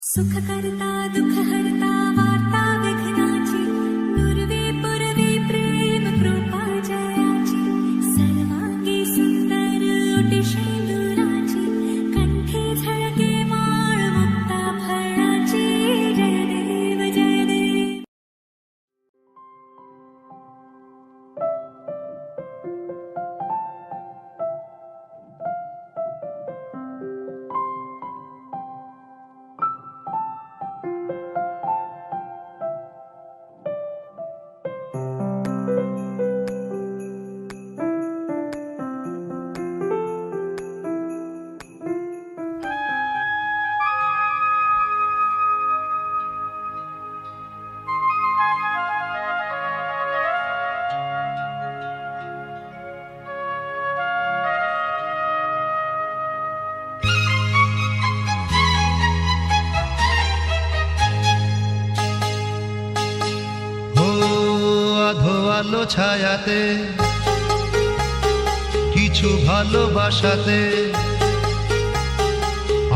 सुख करता दुख हरता वार्ता विघ्नाची नुरवी पुरवी प्रेम कृपा जयाची सर्वांगी सुंदर ओटी शेंदुराची कंठी झळके माळ मुक्ता फळाची जय देव जय देव। আলো ছায়াতে কিছু ভালোবাসাতে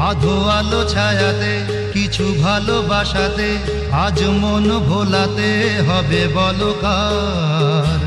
আধো আলো ছায়াতে কিছু ভালোবাসাতে আজ মন ভোলাতে হবে বলো কার।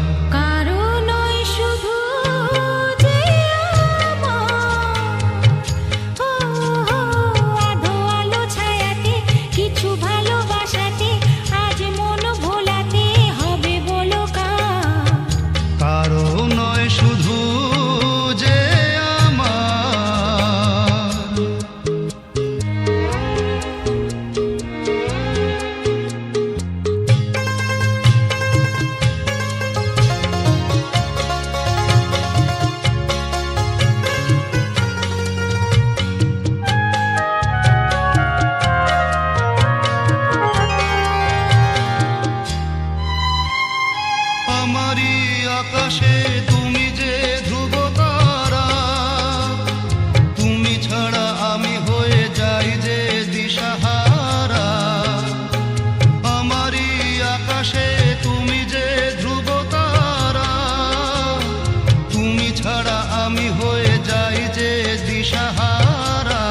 আমারি আকাশে তুমি যে ধ্রুব তারা, তুমি ছাড়া আমি হয়ে যাই যে দিশাহারা। আমারি আকাশে তুমি যে ধ্রুব তারা, তুমি ছাড়া আমি হয়ে যাই যে দিশাহারা।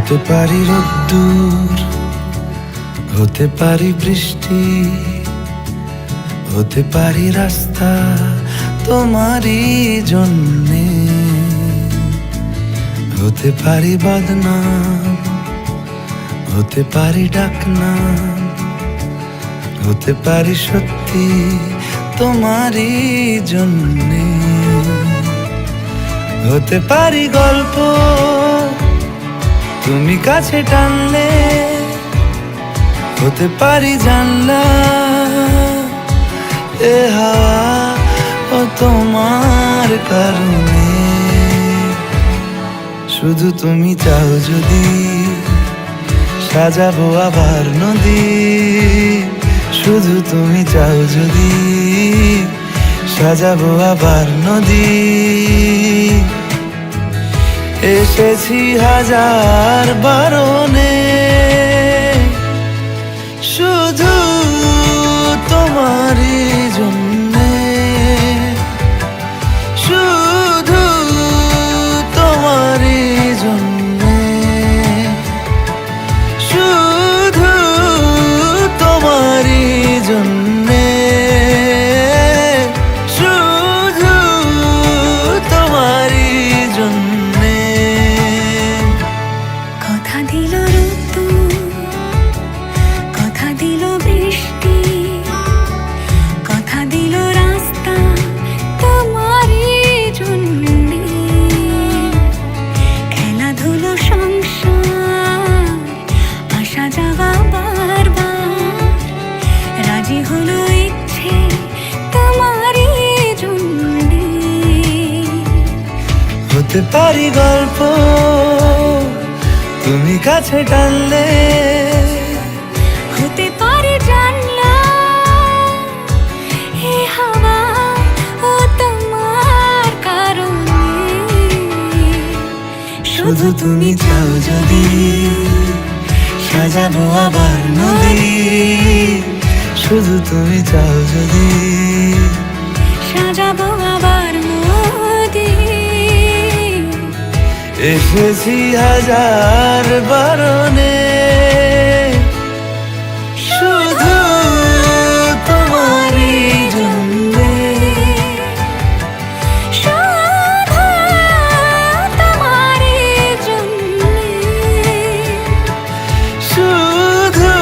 হতে পারি রোদ্দুর, হতে পারি বৃষ্টি, হতে পারি রাস্তা তোমারই জন্যে, হতে পারি বদনাম, হতে পারি ডাকনাম, হতে পারি সত্যি তোমারই জন্যে, হতে পারি গল্প তুমি কাছে টানলে, হতে পারি জানলা এ হাওয়া ও তোমার কারণে। শুধু তুমি চাও যদি সাজাবো আবার নদী, শুধু তুমি চাও যদি সাজাবো আবার নদী। এসেছি হাজার বারণে শুধু তোমারই হতে পারি গল্প তুমি কাছে টানলে, হতে পারে জানলা হে হাওয়া ও তোমার কারণে। শুধু তুমি চাও যদি সাজাবো আবার নদী, শুধু তুমি চাও যদি সাজাবো আবার নদী। এসেছি হাজার বারণে, শুধু তোমারই জন্যে, শুধু তোমারই জন্যে, শুধু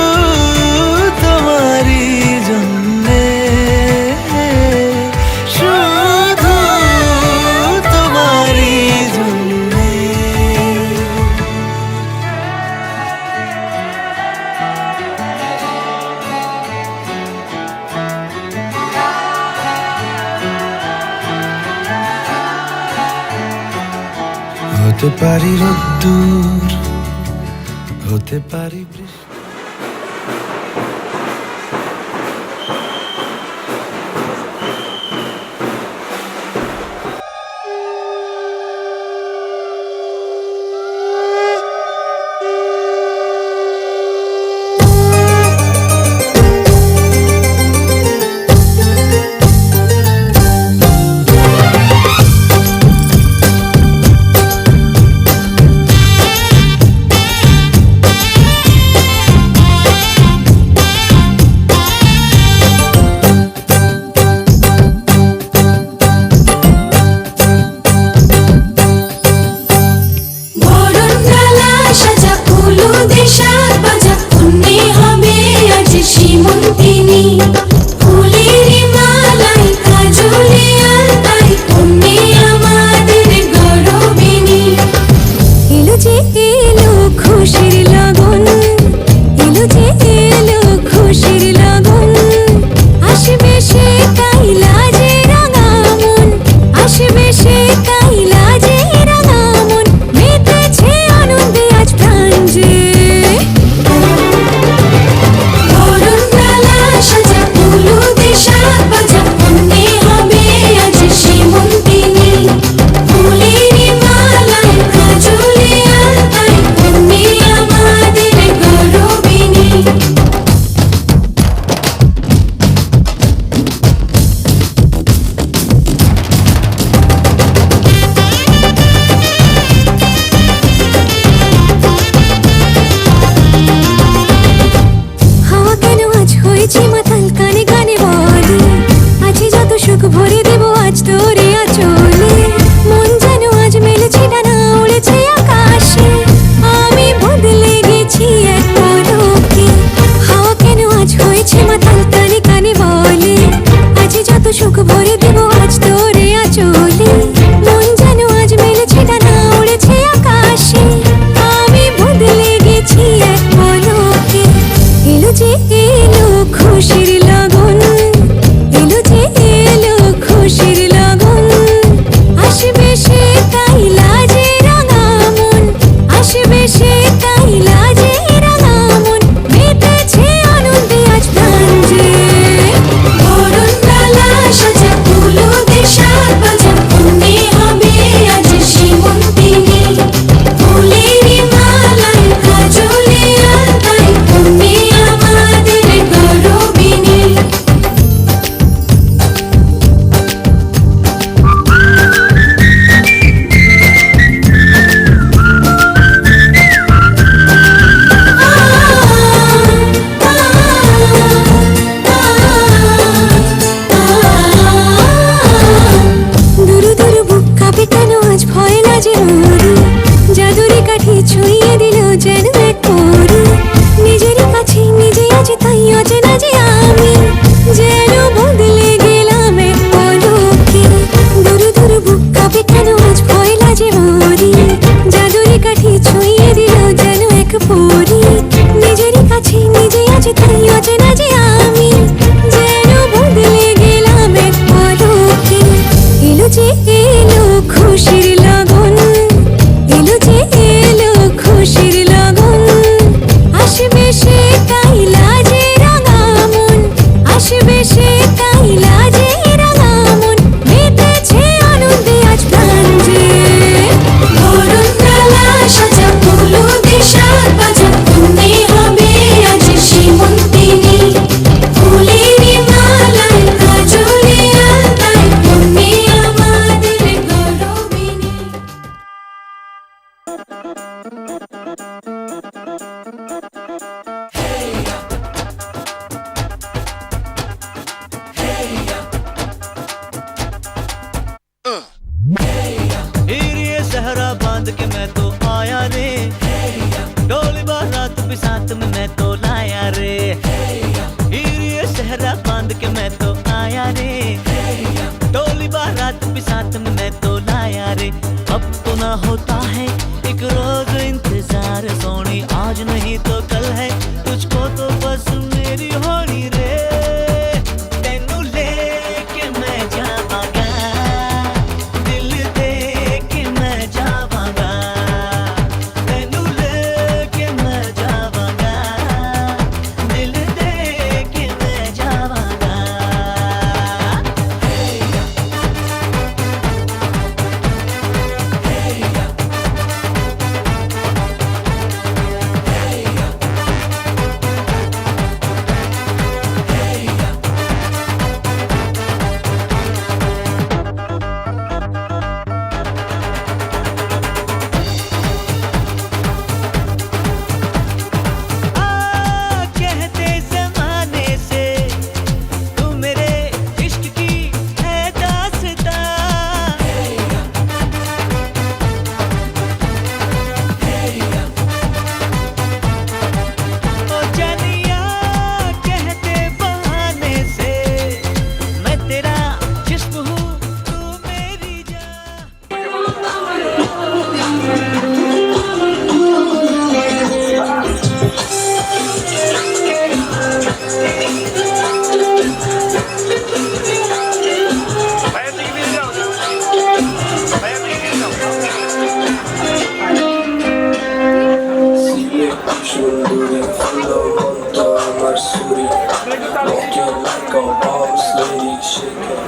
তোমারই জন্যে, শুধু তোমারই জন্যে। হতে পারি রোদ্দুর, হতে পারি বৃষ্টি। বরণডালা সাজা হলুদে সাত বাজা, কন্যে হবে আজ সীমন্তিনী। ফুলের মালাই কাজলে আলতায়, কন্যে আমাদের গৌরবিনী। এলো যে এলো খুশির লগন, এলো যে এলো খুশির লগন। আসবে সে কাইলা যে রাঙা মন, আসবে সে কাইলা যে রাঙা মন। মেতেছে আনন্দে আজ প্রাণ যে। বরণডালা সাজা হলুদে সাত বাজা, কন্যে হবে আজ সীমন্তিনী। ফুলের মালায় কাজলে আলতায়, কন্যে আমাদের গৌরবিনী। হাওয়া কেন আজ হয়েছে মাতাল, কানে কানে বলে আছে যত সুখ ভরে দেব আজ তোরে আঁচলে। মন যেন আজ মেলেছে ডানা, উড়েছে আকাশে, আমি বদলে গেছি এক পলকে। হাওয়া কেন আজ হয়েছে মাতাল, কানে কানে বলে আছে যত সুখ ভরে দেব আজ তোরে আঁচলে। মন যেন আজ মেলেছে ডানা, উড়েছে আকাশে, আমি বদলে গেছি এক পলকে। এলো যে এলো খুশির লগন, এলো যে এলো খুশির লগন। আসবে সে কাইলা যে রাঙা মন, আসবে সে কাইলা যে রাঙা মন। মেতেছে আনন্দে আজ প্রাণ যে। বরণডালা সাজা হলুদে সাত বাজা, কন্যে হবে আজ সীমন্তিনী। ফুলের মালায় কাজলে আলতায়, কন্যে আমাদের গৌরবিনী। দুরু দুরু বুক কাঁপে কেন আজ ভয় লাজে মরি। জাদুরি কাঠি ছুঁয়ে দিল যেন এক পরি। নিজেরই কাছে নিজে আছে তাই অচেনা যে আমি, যেন বদলে গেলাম এক পলকে। দুরু দুরু বুক কাঁপে কেন আজ ভয় লাজে মরি। জাদুরি কাঠি ছুঁয়ে দিল যেন এক পরি। নিজেরই কাছে নিজে আছে তাই অচেনা যে আমি, যেন বদলে গেলাম এক পলকে। এলো যে এলো খুশির লগন, आया रे, डोली बारात भी साथ में मैं तो लाया रे। अब तो ना होता है एक रोज इंतजार सोनी, आज नहीं तो कल है तुझको तो बस मेरी होनी रे। तेनू लेके मैं जावांगा, दिल दे के मैं जावांगा, तेनू लेके मैं जावांगा, दिल दे के मैं जावांगा। कहते ज़माने से तू मेरे इश्क की है दास्तां, ओ जानिया कहते बहाने से मैं तेरा जिस्म हूँ तू मेरी जान। সুন্দরী ভালো মন্দ আমার সুরি, walking like a boss lady, shaking.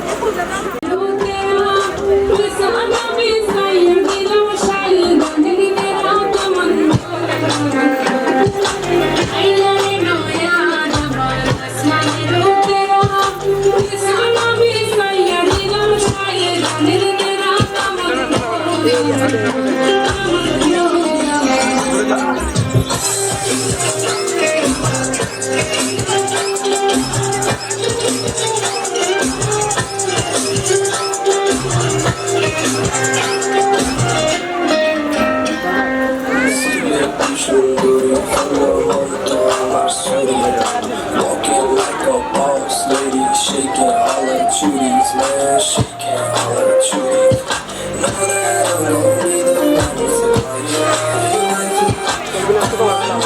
সুন্দরী ভালো মন্দ আমার সুরি, walking like a boss lady, shaking all her cuties, man, shaking all her cuties. Now that I don't need the ones that call you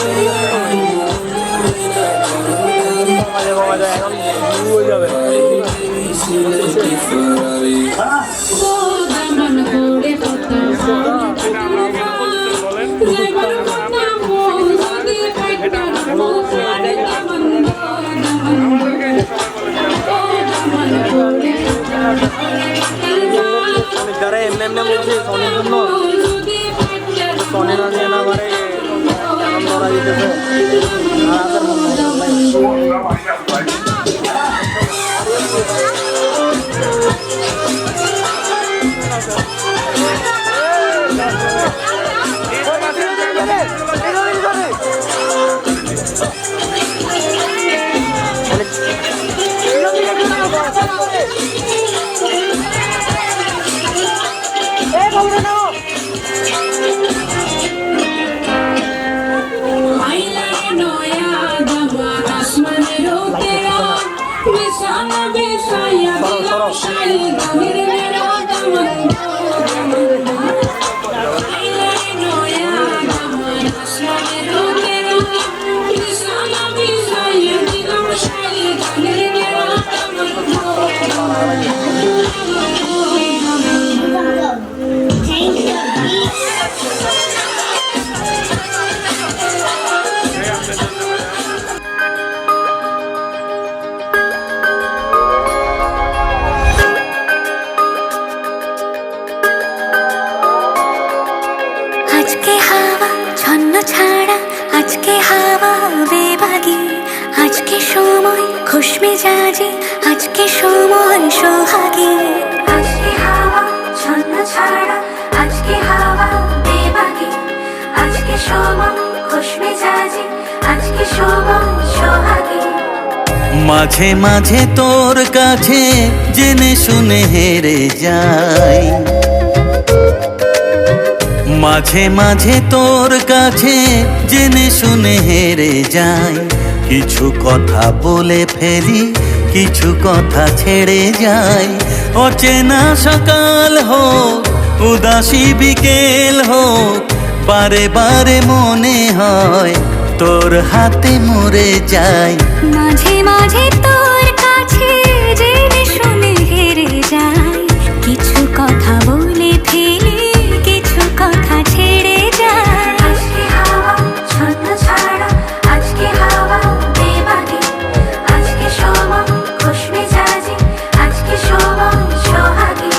যারা এমনি এমনি বলছে সনির জন্য, সনি না দিয়ে না পারে এখন ধরা দিতেছে আর আদার खुश मिजाजी आज के সময় সোহাগী আজকে হাওয়া ছন্ন ছাড়া আজকে হাওয়া বেবাগী আজকে সময় খুশ মিজাজি আজকে সময় সোহাগী মাঝে মাঝে তোর কাছে জেনে শুনে হেরে যাই, মাঝে মাঝে তোর কাছে জেনে শুনে হেরে যাই, কিছু কথা বলে ফেলি কিছু কথা ছেড়ে যায়। অচেনা সকাল হোক উদাসী বিকেল হোক, বারে বারে মনে হয় তোর হাতে মরে যাই। মাঝে মাঝে তোর কাছে জেনে শুনে হেরে যাই, কিছু কথা বলে ফেলি, কিছু কথা ছেড়ে যাই। আজকে হাওয়া ছন্ন ছাড়া, আজকে হাওয়া বেবাগে, আজকে সময় খুশ মেজাজে, আজকে সময় সোহাগে।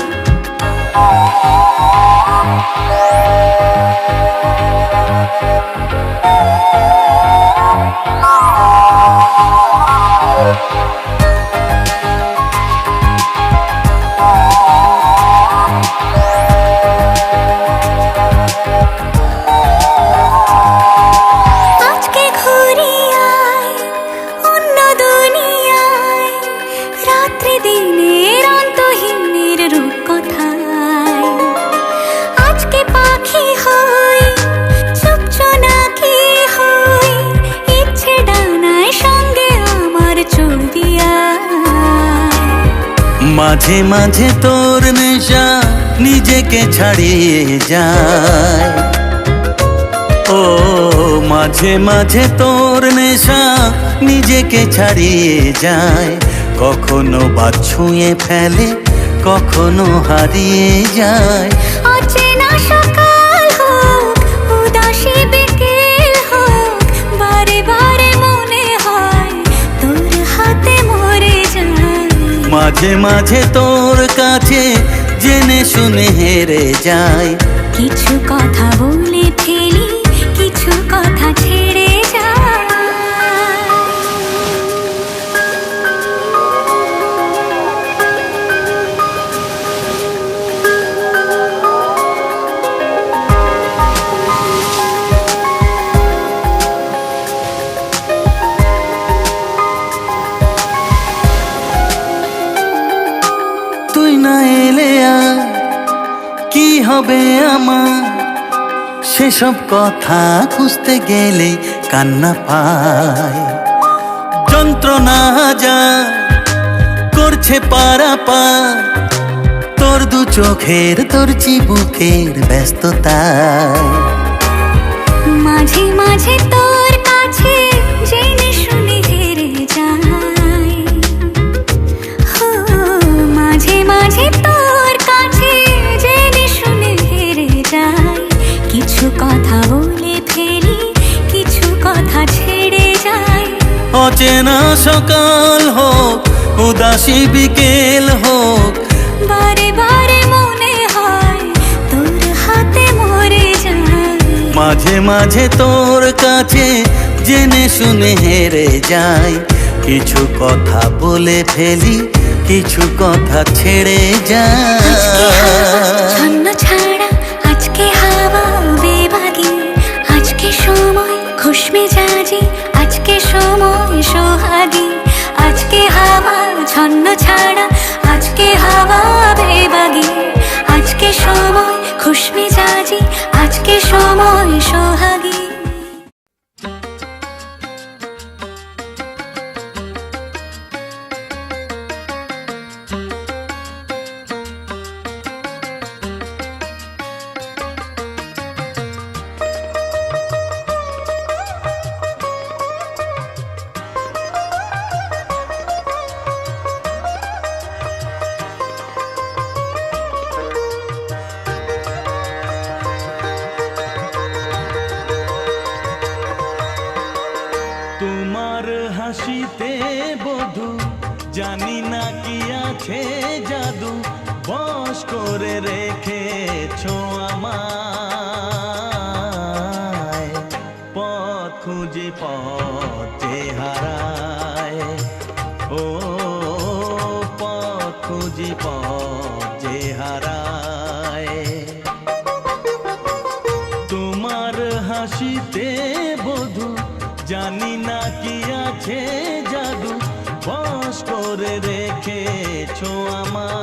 আজকে ঘুরি আয় অন্য দুনিয়ায়, রাত্রি দিনের অন্তহীনের রূপকথায়। আজকে পাখি হই চুপ জোনাকি হই, ইচ্ছে ডানায় সঙ্গে আমার চলবি আয়। মাঝে মাঝে তোর নেশা নিজেকে ছাড়িয়ে যায়। ও মাঝে মাঝে তোর নেশা নিজেকে ছাড়িয়ে যায়, কখনো বা ছুঁয়ে ফেলে, কখনো হারিয়ে যায়। অচেনা সকাল হোক উদাসী বিকেল হোক, বারে বারে মনে হয় তোর হাতে মরে যায়। মাঝে মাঝে তোর কাছে জেনে শুনে হেরে যায়। কিছু কথা বলে ফেলি, কিছু কথা ছেড়ে যায়। তুই না এলে আর কি হবে আমার, সেসব কথা খুঁজতে গেলে কান্না পায়। যন্ত্রণা যা করছে পারাপার, তোর দু চোখের তোর চিবুকের ব্যস্ততায়। মাঝে মাঝে তোর কাছে জেনে শুনে হেরে যাই। হো, মাঝে মাঝে তোর কাছে জেনে শুনে হেরে যাই, কিছু কথা বলে ফেলি, কিছু কথা ছেড়ে যাই। অচেনা সকাল হোক উদাসী বিকেল হোক, বারে বারে মনে হয় তোর হাতে মরে যায়। মাঝে মাঝে তোর কাছে জেনে শুনে হেরে যাই। কিছু কথা বলে ফেলি, কিছু কথা ছেড়ে যায়। ছন্ন ছাড়া আজকে হাওয়া বেবাগে, আজকে সময় খুশ মেজাজে, আজকে সময় সোহাগে। আজকে হাওয়া ছন্ন ছাড়া, আজকে হাওয়া বেবাগে, আজকে সময় খুশ মেজাজে, আজকে সময় সোহাগে। তোমার হাসিতে বধু জানি না কি আছে জাদু, বশ করে রেখেছো আমায়। পথ খুঁজে পথে হারায়, ও পথ খুঁজে পথে হারায়। তোমার হাসিতে বধু জানি না কি আছে জাদু, বশ করে রেখেছো আমায়।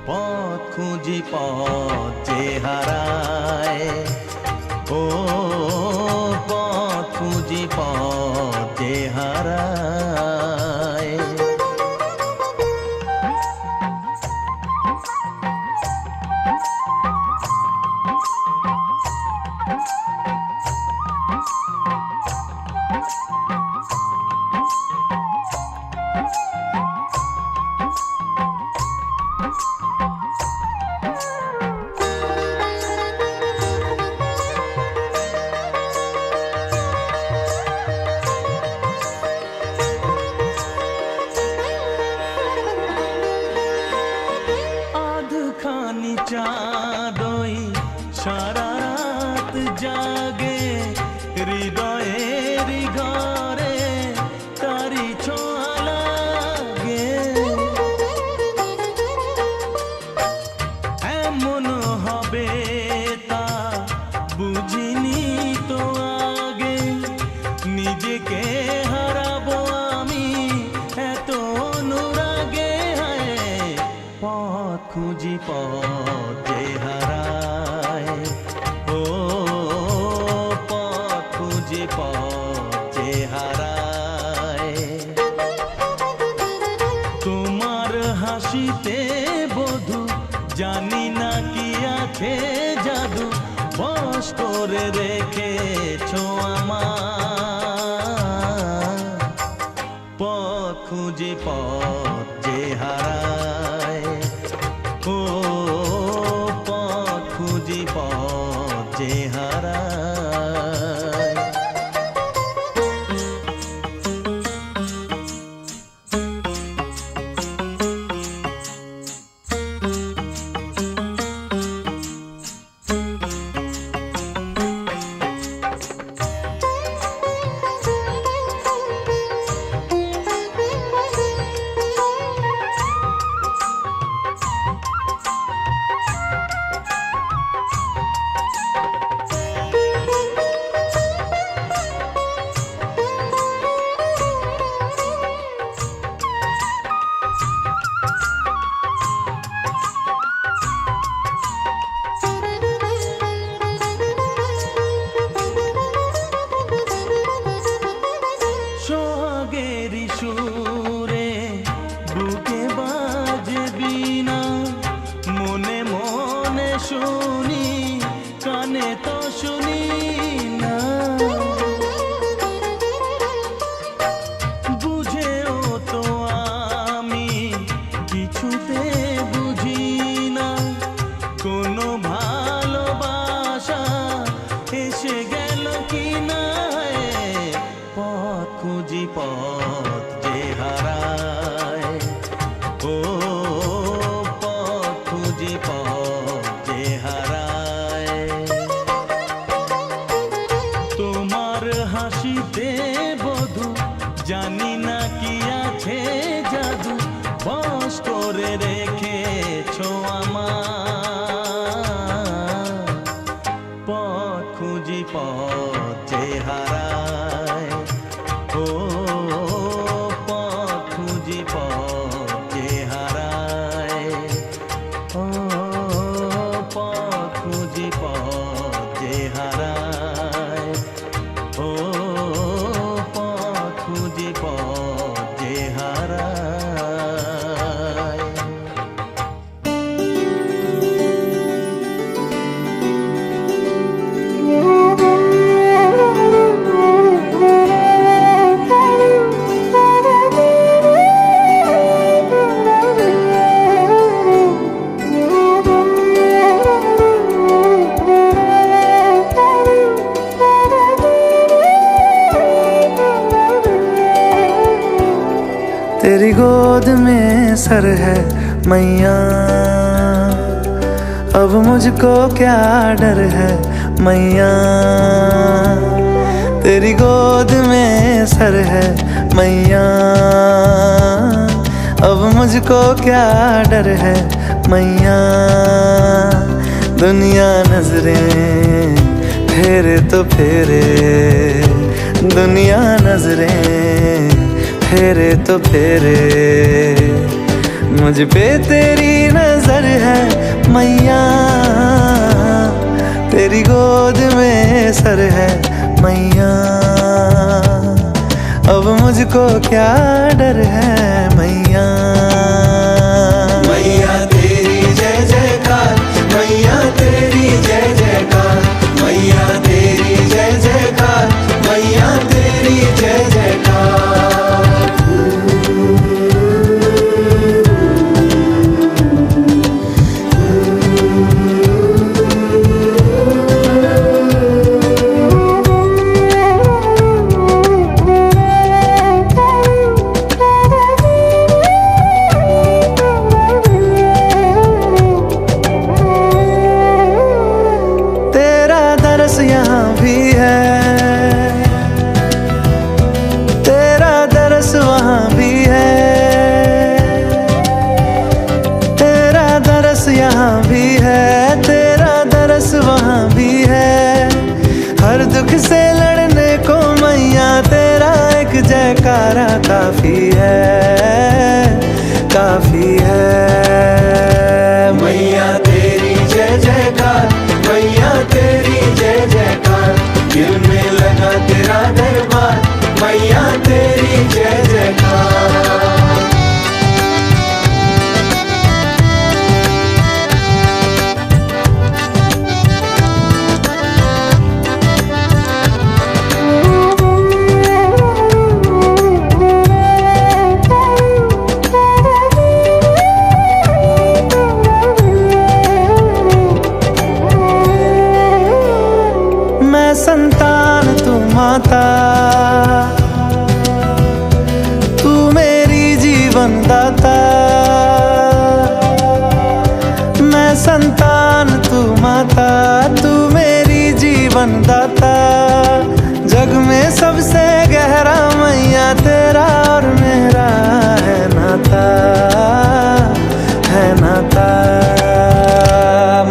পথ খুঁজি পথে হারায়, ও পথ খুঁজি পথে হারায়। খুঁজি পথ যে হারায়, ও পথ খুঁজি পথ যে হারায়। তোমার হাসিতে বধু জানি না কি আছে জাদু, বশ করে রেখেছো আমার। পথ খুঁজি পথ যে হারায়, ও পথ খুঁজি পথ যে হারায়। সোহাগেরি সুরে বুকে বাজবি না, মনে মনে শুনি কানে তো শুনি না। বুঝেও তো আমি কিছুতে বুঝি না, কোনো ভালোবাসা এসে গেল কি না। পথ খুঁজি পথ যে হারায়, ও পথ খুঁজি পথ যে হারায়। তোমার হাসিতে বধু জানি না কি আছে জাদু, বশ করে রেখেছো আমার। পথ খুঁজি পথ যে হারায়, ও পথ খুঁজি পথ যে হারায়, ও পথ খুঁজি পথ যে হারায়, ও পথ খুঁজি পথ যে হারায়। तेरी गोद में सर है मैया, अब मुझको क्या डर है मैया। तेरी गोद में सर है मैया, अब मुझको क्या डर है मैया। दुनिया नजरें फेरे तो फेरे, दुनिया नजरें फेरे तो फेरे, मुझ पे तेरी नजर है मैया। तेरी गोद में सर है मैया, अब मुझको क्या डर है मैया। मैया तेरी जय जयकार, मैया तेरी जय जयकार, मैया तेरी जय जयकार, मैया तेरी जय जयकार। यहाँ भी है, तेरा दरस वहाँ भी है, तेरा दरस यहाँ भी है, तेरा दरस वहाँ भी है। हर दुख से लड़ने को मैया तेरा एक जयकारा काफी है, काफी है। जीवन दाता। मैं संतान तू माता, तू मेरी जीवन दाता। जग में सबसे गहरा मैया तेरा और मेरा है नाता, है नाता।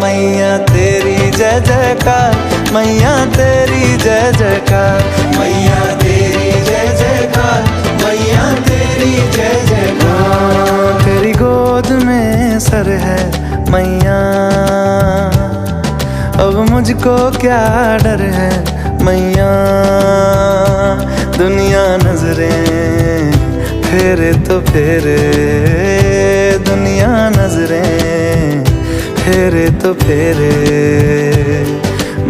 मैया तेरी जय जयकार, मैया तेरी जय जयकार, मैया तेरी जय जयकार, मैया तेरी जय जयकार। तेरी गोद में सर है मैया, अब मुझको क्या डर है मैया। दुनिया नजरें फेरे तो फेरे, दुनिया नजरें फेरे तो फेरे।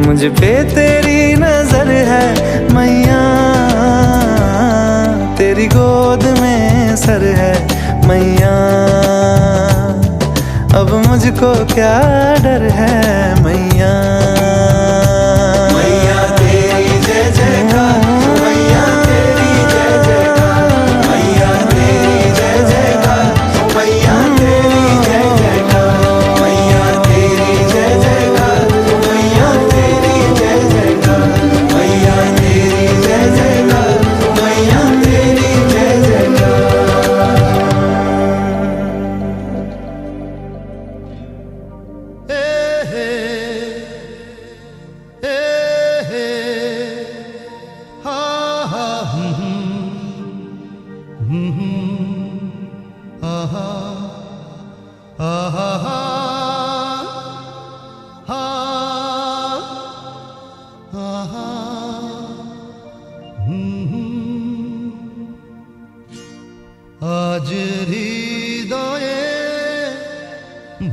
मुझ पे तेरी नजर है मैया, तेरी गोद में सर है मैया। अब मुझको क्या डर है मैया। मैया तेरी जय जयकार, मैया तेरी जय जयकार, मैया तेरी जय जयकार, मैया तेरी जय जयकार, मैया तेरी जय जयकार, मैया तेरी जय जयकार, मैया तेरी जय जयकार, मैया तेरी जय जयकार। আজ হৃদয়ে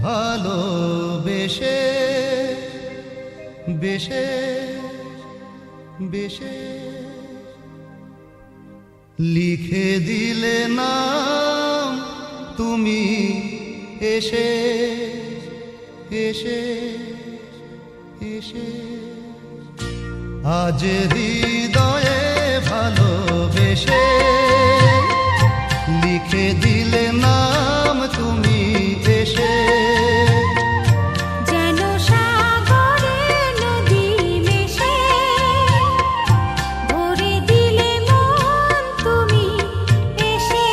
ভালোবেসে বেশে বেশে লিখে দিলে নাম তুমি এসে এসে এসে। আজ হৃদয়ে ভালোবেসে লিখে দিলে নাম তুমি এসে। যেন সাগরে নদী মেশে ভরে দিলে মন তুমি এসে।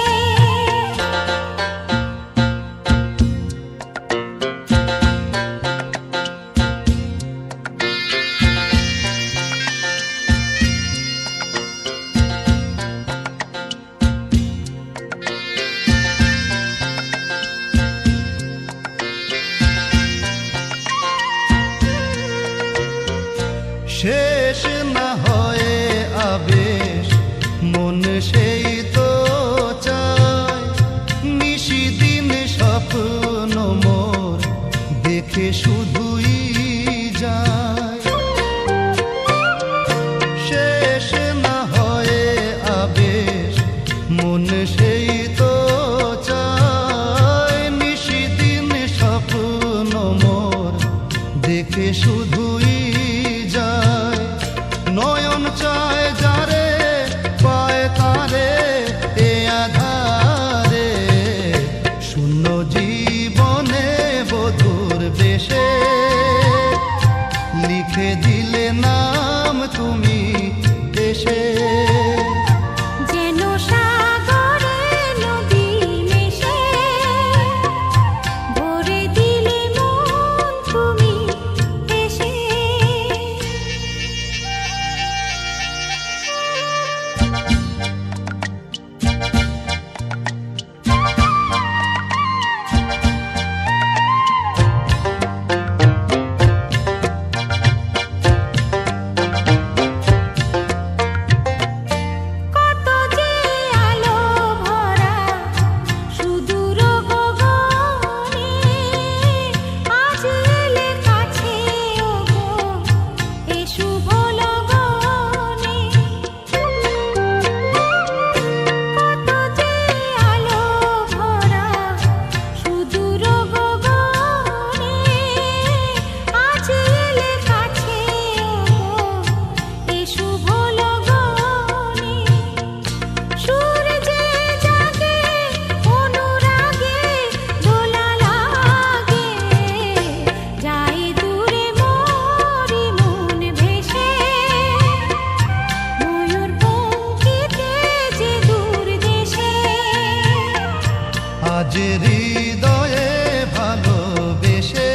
হৃদয়ে ভালোবেসে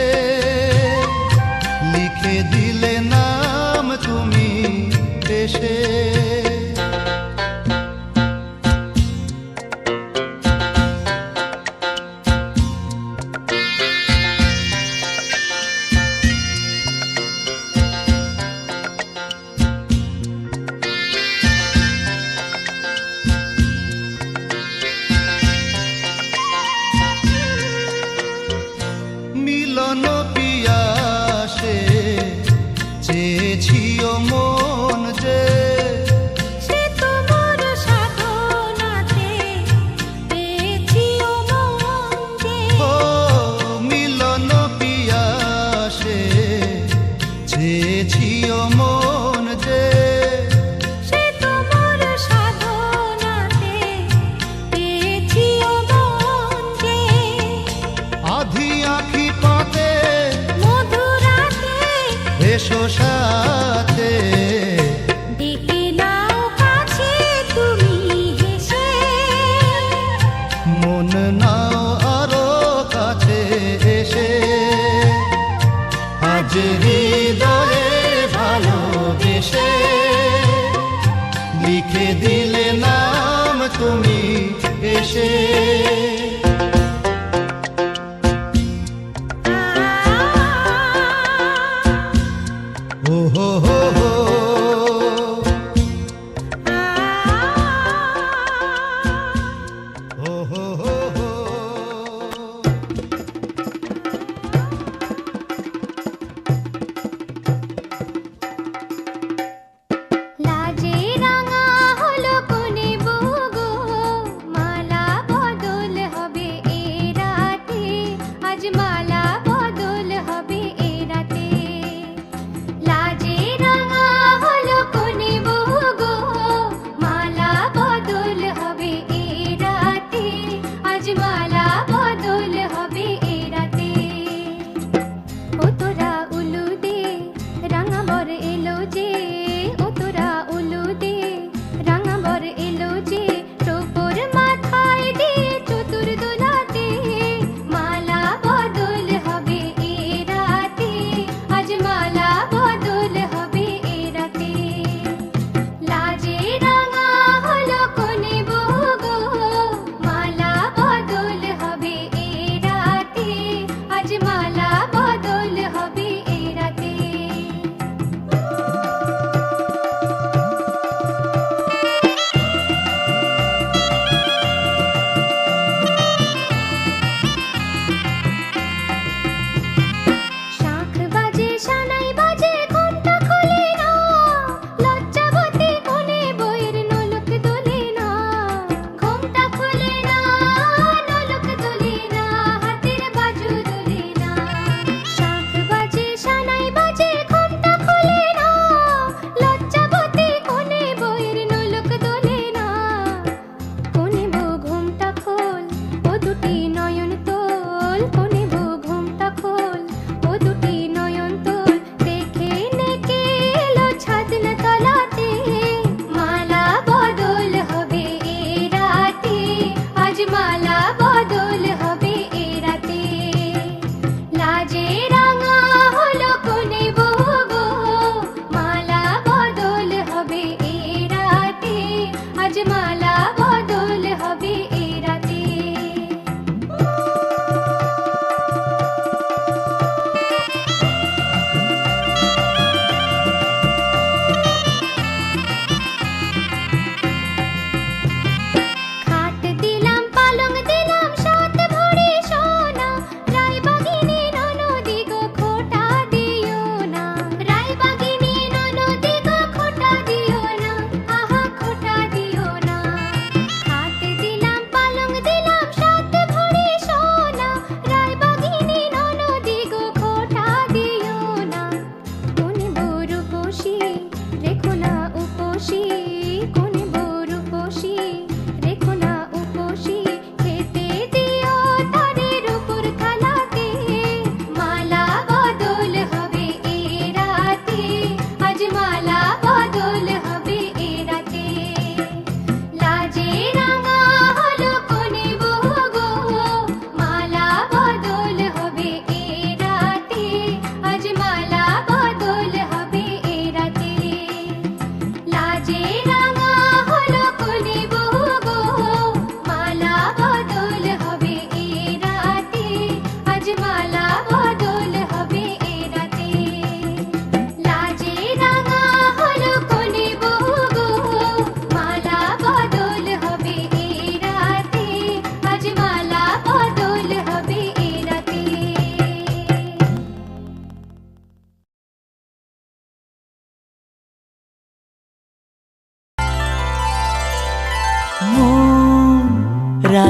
লিখে দিলে নাম তুমি এসে। মিলন পিয়াসে চেয়েছিও মন যে, সে তোমার সাধনাতে পেয়েছিও মন যে। ও মিলন পিয়াসে চেয়েছিও মন যে, সে তোমার সাধনাতে পেয়েছিও মন যে। আধি আঁখি পাতে মধুরাতে এসো সাথে, দেখে নাও কাছে তুমি হেসে। মন নাও আরো কাছে এসে। আজ হৃদয়ে ভালোবেসে লিখে দিলে নাম তুমি এসে। ও হো হো হো, ও হো হো হো। লাজে রাঙা হলো কোনে বগো, মালা বদল হবে এ রাতে। আজ মালা বদল হবে এ রাতে। লাজে রাঙা হলো কোনে বগো, মালা বদল হবে এ রাতে। আজ মালা বদল হবে এ রাতে। ও তোরা উলু দে রাঙা বর এলো যে, ও তোরা উলু দে রাঙা বর এলো যে। টোপর মাথায় দিয়ে চতুর দোলাতে, মালা বদল হবে এ রাতে। আজ মালা বদল হবে এ রাতে। লাজে রাঙা হলো কোনে বগো, মালা বদল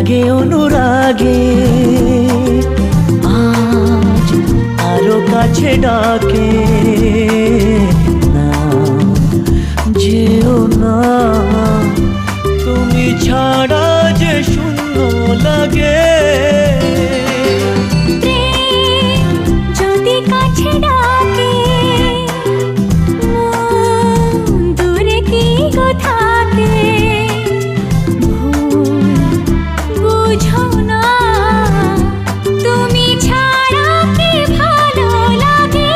রাগে অনুরাগে আজ আরো কাছে ডাকে না যেও না তুমি ছাড়া যে শূন্য লাগে প্রেম যদি কাছে ডাকে মন দূরে কি গো থাকে বুঝো না তুমি ছাড়া কি ভালো লাগে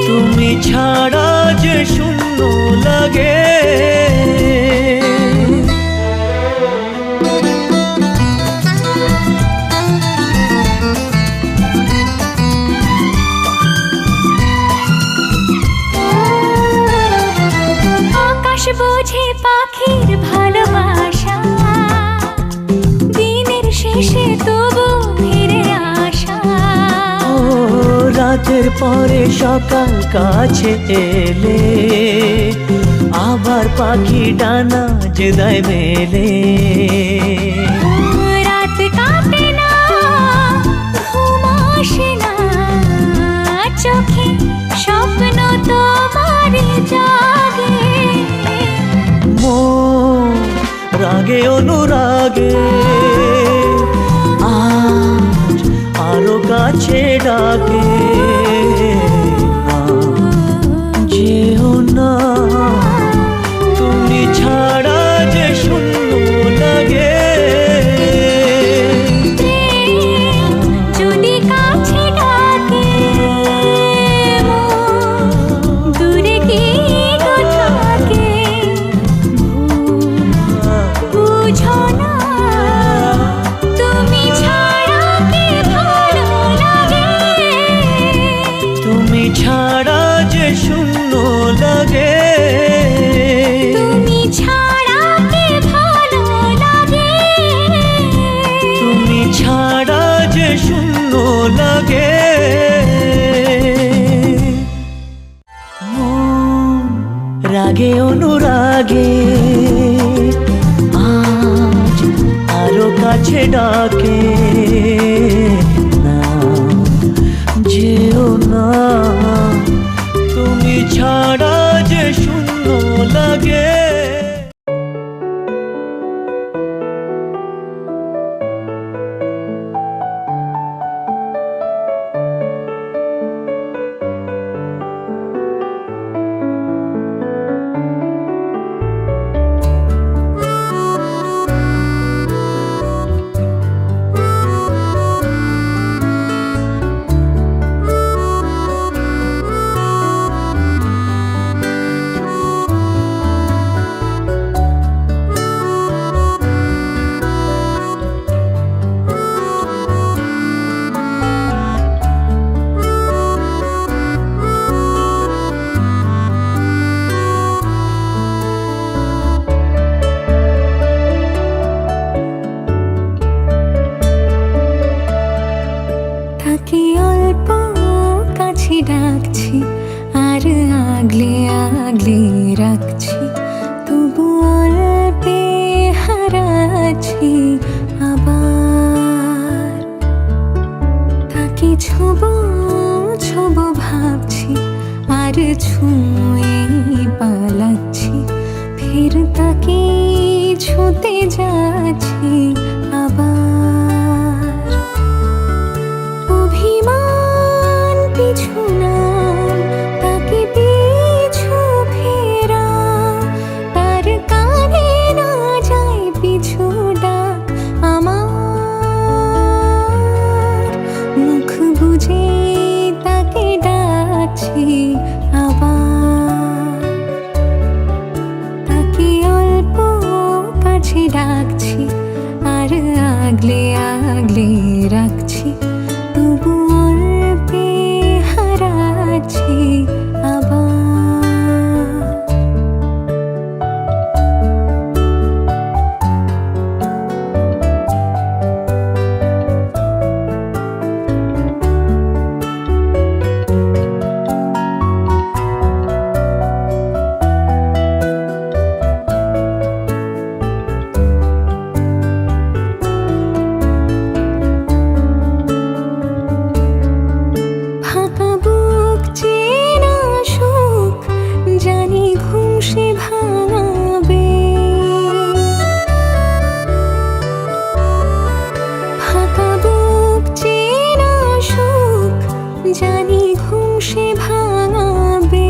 তুমি ছাড়া যে শূন্য লাগে আকাশ বোঝে পাখির ভালোবাসা দিনের শেষে তবু ফিরে আসা ও রাতের পরে সকাল কাছে এলে আবার পাখি ডানা যে দেয় মেলে রাত কাটে না ঘুম আসে না চোখে স্বপ্ন তোমার জাগে মন রাগে অনুরাগে আজ আরো কাছে ডাকে না যেও না তুমি ছাড়া যে শূন্য লাগে প্রেম যদি কাছে ডাকে মন দূরে কি গো থাকে বুঝো না তুমি ছাড়া কি ভালো লাগে তুমি ছাড়া যে শূন্য লাগে তুমি ছাড়া কি ভালো লাগে তুমি ছাড়া যে শূন্য লাগে মন রাগে অনুরাগে আজ আরো কাছে ডাকে না যেও না তুমি ছাড়া যে শূন্য লাগে থাকি অল্প কাছে ডাকছি আর আগলে আগলে রাখছি তবু অল্পে হারাচ্ছি আবার থাকি ছোব ছোব ভাবছি আর ছুঁয়ে পালাচ্ছি ফের তাকে ছুঁতে যাচ্ছি আবার অভিমান পিছু নাম তাকে পিছু ফেরা তার কানে না যায় পিছু ডাক আমার মুখ বুঝে তাকে ডাকছি আবার তাকে অল্প কাছে ডাকছি আর আগলে আগলে রাখছি তবু অল্পে হারাচ্ছি আবার জানি ঘুম সে ভাঙাবে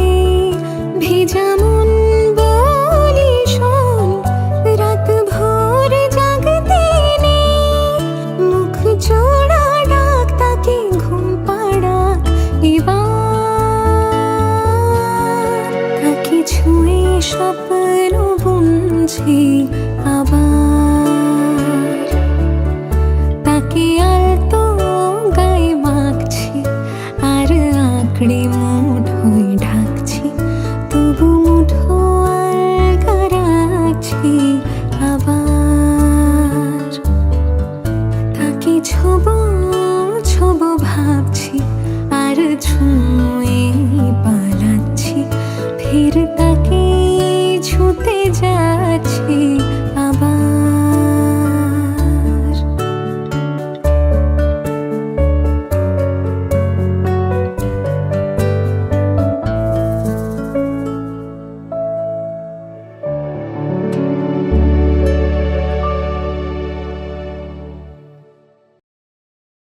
ভেজা মন বলি শোন রাত ভোর জাগতে নেই মুখ জোড়া ডাক তাকে ঘুম পাড়া এবার তাকে ছুঁয়ে স্বপ্ন বুনছি আবার তাকে আলতো গায়ে মাখছি আর আঁকড়ে মুঠোয় ঢাকছি তবু মুঠো আলগা রাখছি আবার তাকে ছোবো ছোবো ভাবছি আর ঝুম